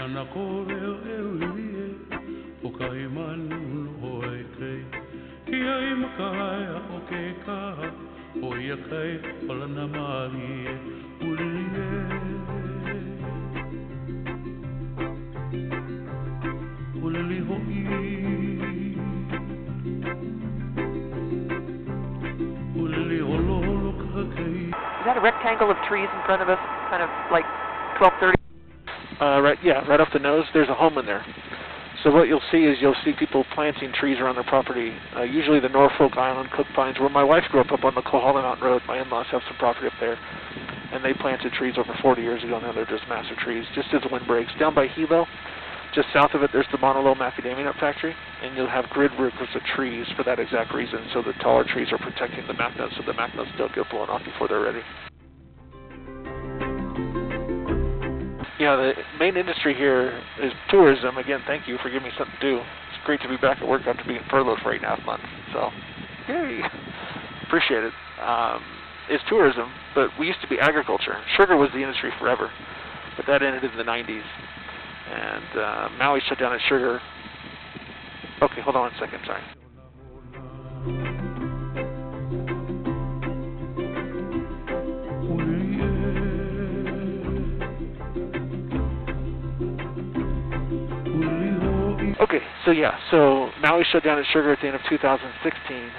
Ana kore o ewie o kai manu no ai kei ia I makaya o ke ka o ia kai o lana mahi e ulie ulili ho'i ulili holo holo ka kei. Is that a rectangle of trees in front of us, kind of like 1230? Right off the nose, there's a home in there. So what you'll see is people planting trees around their property, usually the Norfolk Island Cook Pines, where my wife grew up on the Kohala Mountain Road. My in-laws have some property up there, and they planted trees over 40 years ago. Now they're just massive trees, just as the wind breaks. Down by Hilo, just south of it, there's the Mauna Loa macadamia nut factory, and you'll have grid workers of trees for that exact reason. So the taller trees are protecting the mac nuts, so the mac nuts don't get blown off before they're ready. Yeah, the main industry here is tourism. Again, thank you for giving me something to do. It's great to be back at work after being furloughed for 8.5 months. So, yay! Appreciate it. It's tourism, but we used to be agriculture. Sugar was the industry forever, but that ended in the 90s. And Maui shut down its sugar. Okay, hold on one second, sorry. Okay, so Maui shut down its sugar at the end of 2016.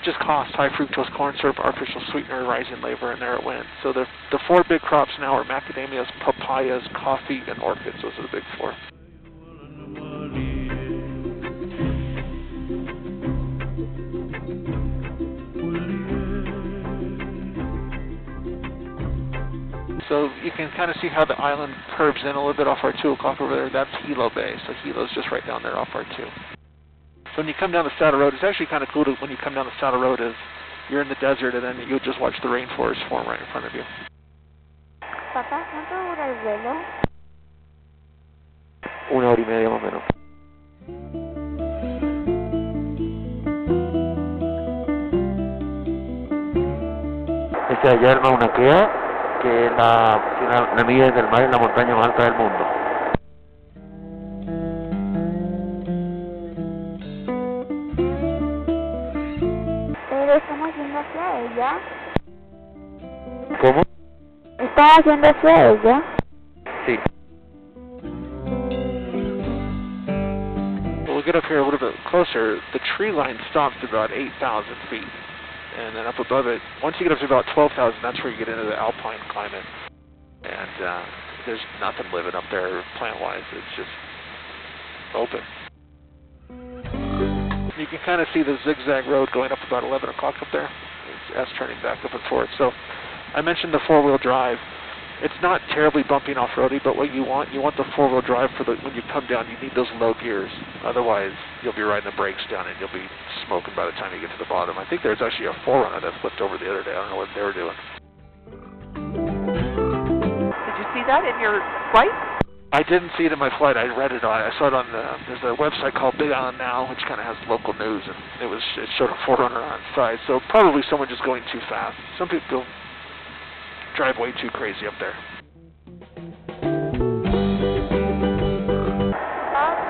Just cost, high fructose corn syrup, artificial sweetener, rising labor, and there it went. So the 4 big crops now are macadamias, papayas, coffee, and orchids. Those are the big 4. So you can kind of see how the island curves in a little bit off our 2 o'clock over there. That's Hilo Bay. So Hilo's just right down there off our 2. So when you come down the Saddle Road, it's actually kind of cool when you come down the Saddle Road is you're in the desert and then you'll just watch the rainforest form right in front of you. Papá, ¿cuánto dura el vuelo? 1 hora y media más o menos. Este de allá es Mauna Kea, que es la milla del mar, es la montaña más alta del mundo. Pero estamos yendo hacia ella. ¿Cómo? ¿Estamos yendo hacia ella? Sí. We'll get up here a little bit closer. The tree line stops at about 8,000 feet. And then up above it, once you get up to about 12,000, that's where you get into the alpine climate. And there's nothing living up there plant-wise. It's just open. You can kind of see the zigzag road going up about 11 o'clock up there. It's turning back up and forth. So I mentioned the 4-wheel drive. It's not terribly bumpy and off-roady, but what you want the 4-wheel drive for when you come down. You need those low gears. Otherwise, you'll be riding the brakes down and you'll be smoking by the time you get to the bottom. I think there's actually a 4Runner that flipped over the other day. I don't know what they were doing. Did you see that in your flight? I didn't see it in my flight. I read it on. I saw it on there's a website called Big Island Now, which kind of has local news, and it showed a 4Runner on its side. So probably someone just going too fast. Some people drive way too crazy up there.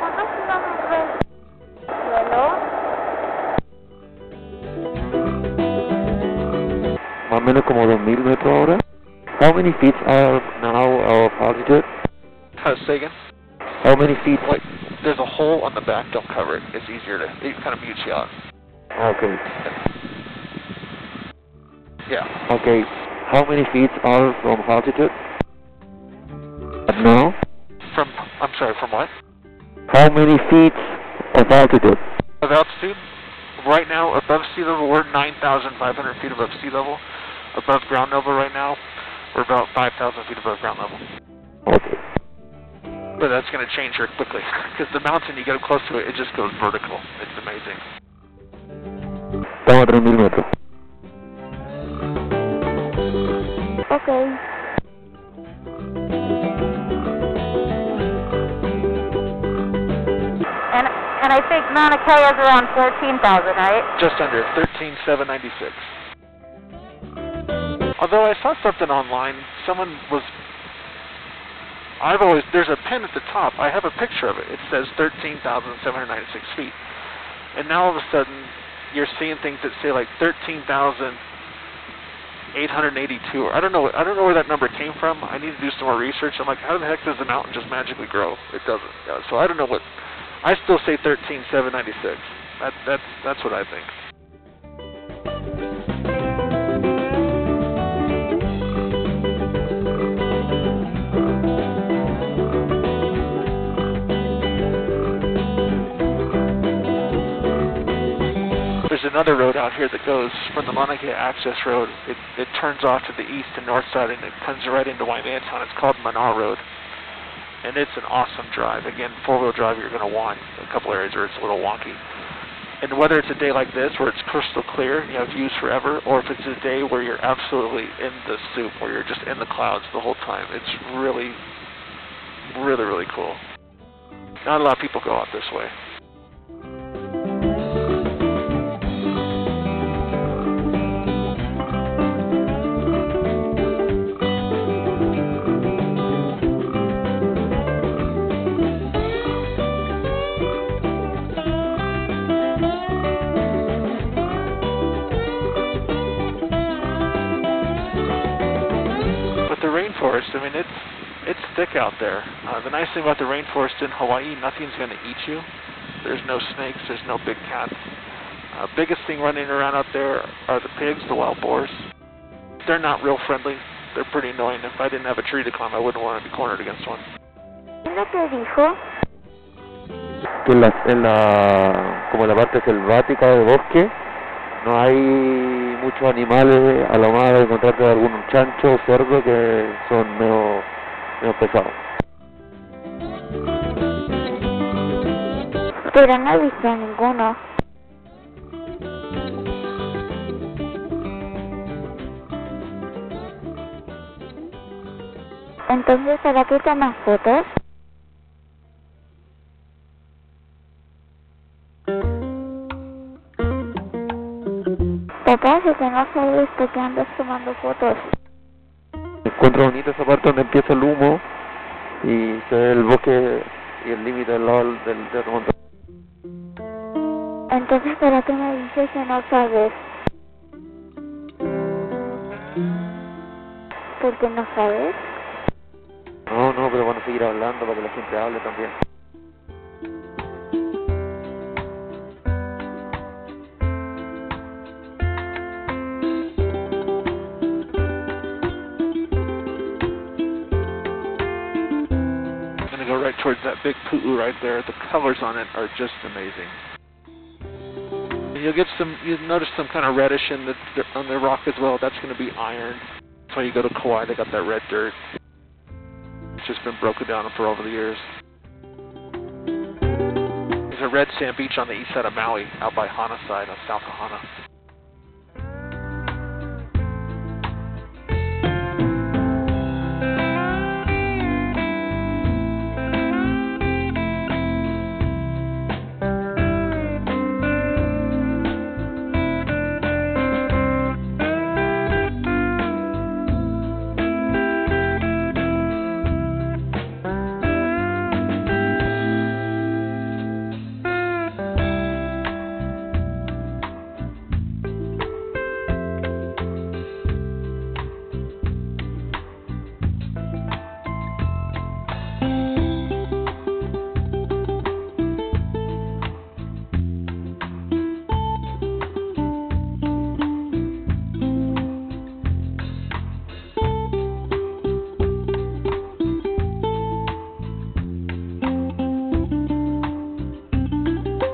¿Cuántos kilómetros del vuelo? Más o menos como 2,000 metros ahora. How many feet are now of altitude? Say again? How many feet? Like, there's a hole on the back. Don't cover it. It's easier to. It kind of mutes you out. Okay. Yeah. Okay. How many feet are from altitude? No. I'm sorry, from what? How many feet of altitude? Of altitude? Right now, above sea level, we're 9,500 feet above sea level. Above ground level right now, we're about 5,000 feet above ground level. Okay. But that's going to change here quickly, because the mountain, you get up close to it, it just goes vertical. It's amazing. Estamos a 3.000 metros. Okay. And I think Mauna Kea is around 14,000, right? Just under 13,796. Although I saw something online, someone was. There's a pin at the top. I have a picture of it. It says 13,796 feet. And now all of a sudden, you're seeing things that say like 13,882. I don't know where that number came from. I need to do some more research. I'm like, how the heck does the mountain just magically grow? It doesn't. So I don't know what. I still say 13,796. That's what I think. There's another road out here that goes from the Mauna Kea Access Road. It turns off to the east and north side, and it comes right into Waimea Town. It's called Mana Road. And it's an awesome drive. Again, four-wheel drive, you're going to want a couple areas where it's a little wonky. And whether it's a day like this where it's crystal clear, you have views forever, or if it's a day where you're absolutely in the soup, where you're just in the clouds the whole time, it's really, really, really cool. Not a lot of people go out this way. Rainforest, I mean, it's thick out there. The nice thing about the rainforest in Hawaii, nothing's going to eat you. There's no snakes, there's no big cats. Biggest thing running around out there are the pigs, the wild boars. They're not real friendly. They're pretty annoying. If I didn't have a tree to climb, I wouldn't want to be cornered against one. ¿Qué es lo que dijo? Que como la parte selvática de bosque, no hay muchos animales, a lo más encontrarte algún chancho o cerdo que son medio pesados. Pero no he visto ninguno. Entonces, ¿para qué tomas fotos? Papá, si que no sabes por qué andas tomando fotos. Encuentro bonita esa parte donde empieza el humo y se ve el bosque y el límite del lado del montaña. Entonces, ¿para qué me dices que no sabes? ¿Por qué no sabes? No, pero van a seguir hablando para que la gente hable también. Right towards that big pu'u right there. The colors on it are just amazing. And you'll notice some kind of reddish on the rock as well. That's going to be iron. That's why you go to Kauai, they got that red dirt. It's just been broken down for over the years. There's a red sand beach on the east side of Maui, out by Hana side, on South of Hana.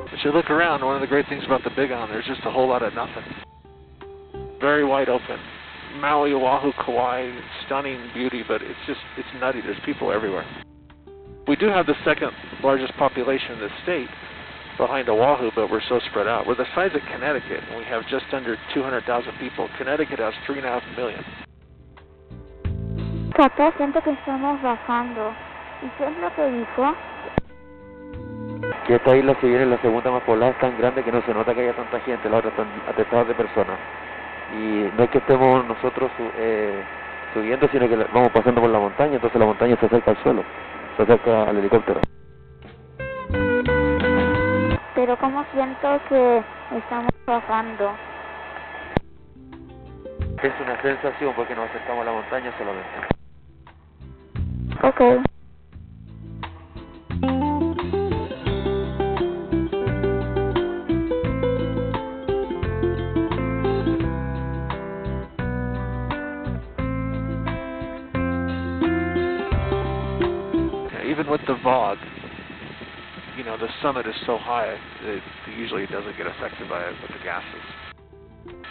As you look around, one of the great things about the Big Island, there's just a whole lot of nothing. Very wide open. Maui, Oahu, Kauai, stunning beauty, but it's nutty. There's people everywhere. We do have the second largest population in the state behind Oahu, but we're so spread out. We're the size of Connecticut, and we have just under 200,000 people. Connecticut has 3.5 million. Papá, siento que estamos bajando. ¿Y qué es lo que dijo? Que esta isla, si bien es la segunda más poblada, es tan grande que no se nota que haya tanta gente, las otras están atestadas de personas. Y no es que estemos nosotros subiendo, sino que vamos pasando por la montaña, entonces la montaña se acerca al suelo, se acerca al helicóptero. Pero como siento que estamos bajando. Es una sensación porque nos acercamos a la montaña solamente. Ok. Even with the VOG, you know, the summit is so high, it usually doesn't get affected by it with the gases.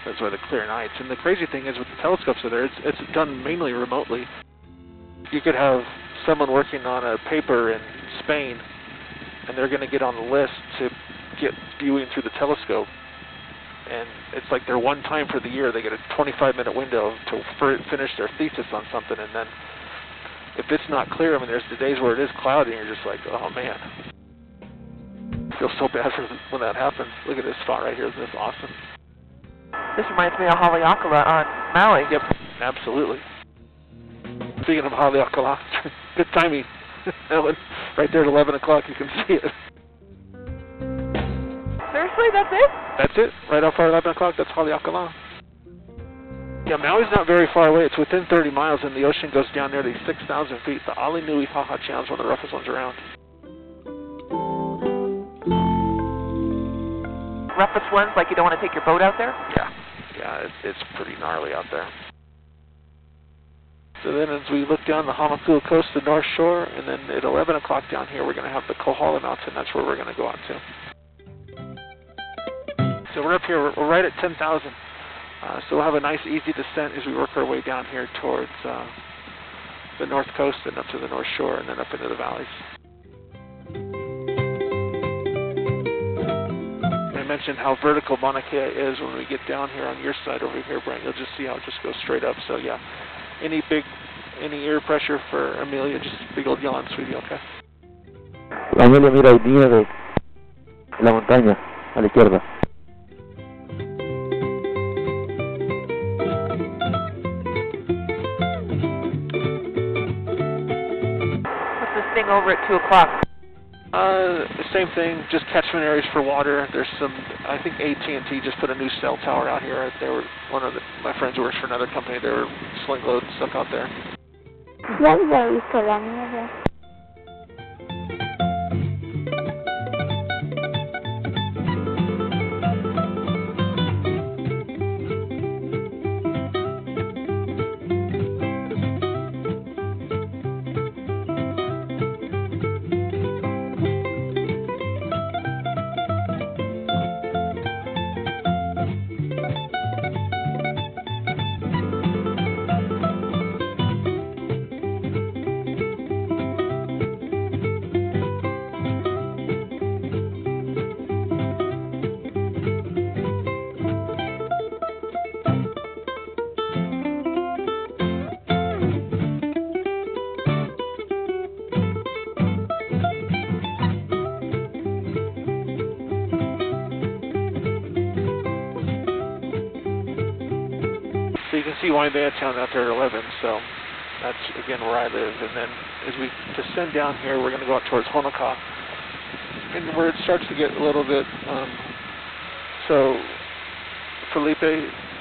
That's why the clear nights. And the crazy thing is with the telescopes that are there, it's done mainly remotely. You could have someone working on a paper in Spain, and they're going to get on the list to get viewing through the telescope. And it's like their one time for the year, they get a 25-minute window to finish their thesis on something, and then if it's not clear, I mean, there's the days where it is cloudy, and you're just like, oh man. I feel so bad for when that happens. Look at this spot right here. Isn't this awesome? This reminds me of Haleakala on Maui. Yep, absolutely. Speaking of Haleakala, good timing. Ellen, right there at 11 o'clock, you can see it. Seriously, that's it? That's it. Right off our 11 o'clock, that's Haleakala. Yeah, Maui's not very far away. It's within 30 miles, and the ocean goes down nearly 6,000 feet. The Ali Nui Haha Channel is one of the roughest ones around. Roughest ones, like you don't want to take your boat out there? Yeah, it's pretty gnarly out there. So then as we look down the Hamakua coast, the North Shore, and then at 11 o'clock down here, we're going to have the Kohala Mountain. That's where we're going to go out to. So we're up here, we're right at 10,000. So we'll have a nice, easy descent as we work our way down here towards the North Coast and up to the North Shore and then up into the valleys. I mentioned how vertical Mauna Kea is when we get down here on your side over here, Brent. You'll just see how it just goes straight up. So yeah, any air pressure for Amelia, just big old yawn, sweetie, okay? Amelia mira hoy día de la montaña, a la izquierda. Thing over at 2 o'clock. Same thing, just catchment areas for water. There's some, I think AT&T just put a new cell tower out here. They were my friends who works for another company. They were sling loading stuff out there. Ya había visto la nieve. So you can see Waimanatown out there at 11, so that's, again, where I live. And then as we descend down here, we're going to go out towards Honoka, and where it starts to get a little bit, so Felipe,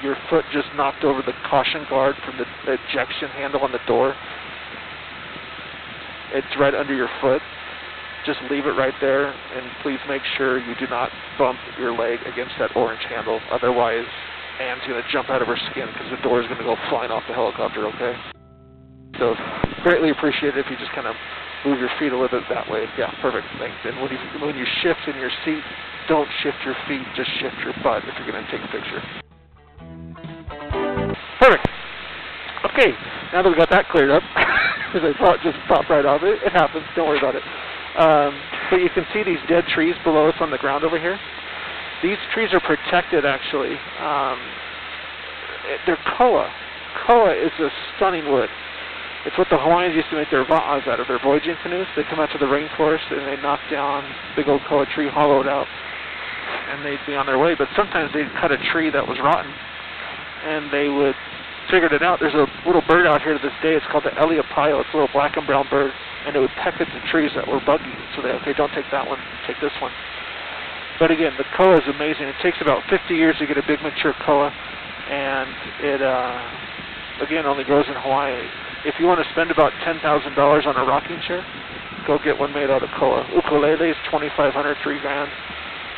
your foot just knocked over the caution guard from the ejection handle on the door. It's right under your foot. Just leave it right there, and please make sure you do not bump your leg against that orange handle. Otherwise, Anne's going to jump out of her skin because the door is going to go flying off the helicopter, okay? So greatly appreciate it if you just kind of move your feet a little bit that way. Yeah, perfect, thanks. And when you shift in your seat, don't shift your feet, just shift your butt if you're going to take a picture. Perfect. Okay, now that we got that cleared up, because I thought just popped right off. It happens. Don't worry about it. But you can see these dead trees below us on the ground over here. These trees are protected, actually. They're koa. Koa is a stunning wood. It's what the Hawaiians used to make their va'as out of, their voyaging canoes. They come out to the rainforest and they knock down big old koa tree, hollow it out, and they'd be on their way. But sometimes they'd cut a tree that was rotten, and they would figured it out. There's a little bird out here to this day. It's called the Eleopaio. It's a little black and brown bird, and it would peck at the trees that were buggy. So they, okay, don't take that one, take this one. But again, the koa is amazing. It takes about 50 years to get a big mature koa, and it, again, only grows in Hawaii. If you want to spend about $10,000 on a rocking chair, go get one made out of koa. Ukulele is $2,500, $3,000.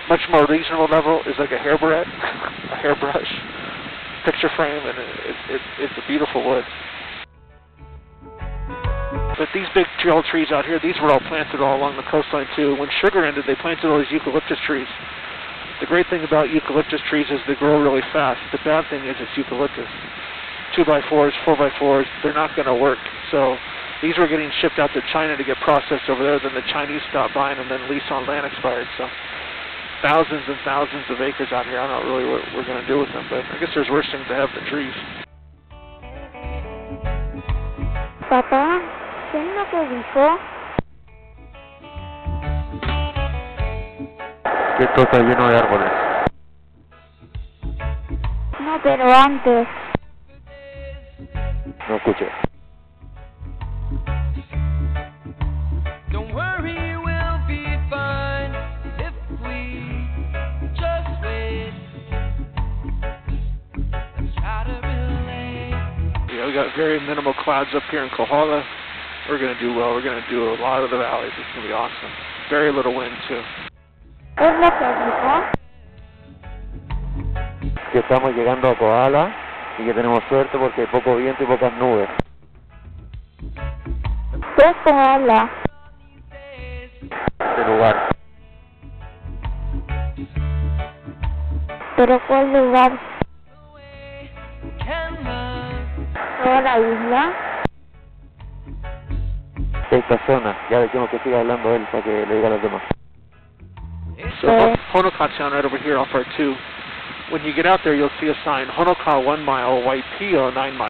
Much more reasonable level is like a hairbrush, picture frame, and it's a beautiful wood. But these big tall trees out here, these were all planted all along the coastline too. When sugar ended, they planted all these eucalyptus trees. The great thing about eucalyptus trees is they grow really fast. The bad thing is it's eucalyptus. 2x4s, 4x4s, they're not going to work. So these were getting shipped out to China to get processed over there. Then the Chinese stopped buying them, then lease on land expired. So thousands and thousands of acres out here. I don't know really what we're going to do with them, but I guess there's worse things to have than trees. Papá, ¿qué es lo que dijo? Que esto está lleno de árboles. No, pero antes. No escuché. Don't worry, we'll be fine if we just wait. Let's try to relate. Yeah, we got very minimal clouds up here in Kohala. We're going to do well. We're going to do a lot of the valleys. It's going to be awesome. Very little wind, too. ¿Qué es lo que dijo? Que estamos llegando a Kohala y que tenemos suerte porque hay poco viento y pocas nubes. ¿Qué es Kohala? Este lugar. ¿Pero cuál lugar? Can love ¿Toda la isla? Esta zona. Ya dejemos que siga hablando él para que le diga a los demás. So Honoka Town right over here off our 2. When you get out there, you'll see a sign, Honoka 1 mile, Waipio 9 miles.